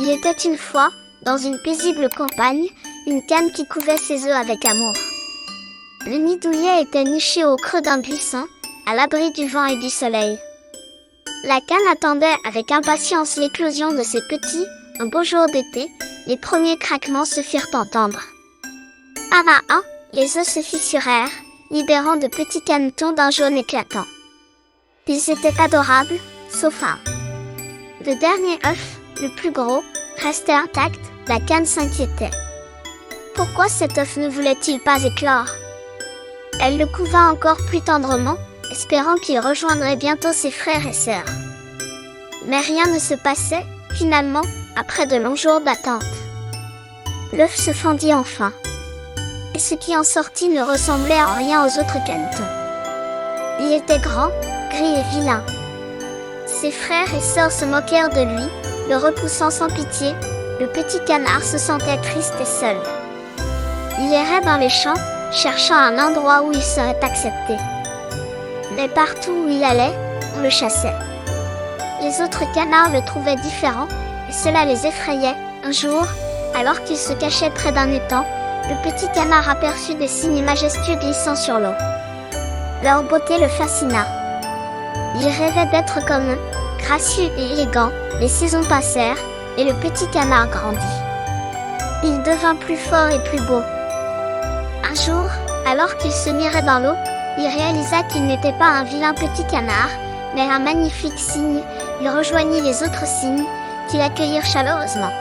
Il était une fois, dans une paisible campagne, une canne qui couvait ses œufs avec amour. Le nid douillet était niché au creux d'un buisson, à l'abri du vent et du soleil. La canne attendait avec impatience l'éclosion de ses petits. Un beau jour d'été, les premiers craquements se firent entendre. Un à un, les œufs se fissurèrent, libérant de petits canetons d'un jaune éclatant. Ils étaient adorables, sauf un. Le dernier œuf, le plus gros, restait intact. La canne s'inquiétait. Pourquoi cet œuf ne voulait-il pas éclore? Elle le couva encore plus tendrement, espérant qu'il rejoindrait bientôt ses frères et sœurs. Mais rien ne se passait, finalement, après de longs jours d'attente. L'œuf se fendit enfin. Et ce qui en sortit ne ressemblait en rien aux autres canetons. Il était grand, gris et vilain. Ses frères et sœurs se moquèrent de lui, le repoussant sans pitié. Le petit canard se sentait triste et seul. Il errait dans les champs, cherchant un endroit où il serait accepté. Mais partout où il allait, on le chassait. Les autres canards le trouvaient différent, et cela les effrayait. Un jour, alors qu'il se cachait près d'un étang, le petit canard aperçut des cygnes majestueux glissant sur l'eau. Leur beauté le fascina. Il rêvait d'être comme eux, gracieux et élégant. Les saisons passèrent, et le petit canard grandit. Il devint plus fort et plus beau. Un jour, alors qu'il se mirait dans l'eau, il réalisa qu'il n'était pas un vilain petit canard, mais un magnifique cygne. Il rejoignit les autres cygnes, qui l'accueillirent chaleureusement.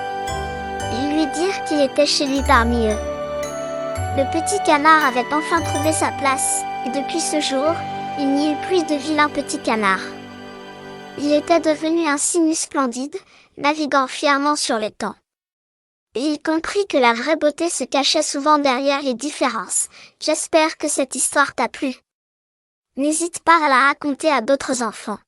Ils lui dirent qu'il était chez lui parmi eux. Le petit canard avait enfin trouvé sa place, et depuis ce jour, il n'y eut plus de vilain petit canard. Il était devenu un cygne splendide, naviguant fièrement sur les temps. Et il comprit que la vraie beauté se cachait souvent derrière les différences. J'espère que cette histoire t'a plu. N'hésite pas à la raconter à d'autres enfants.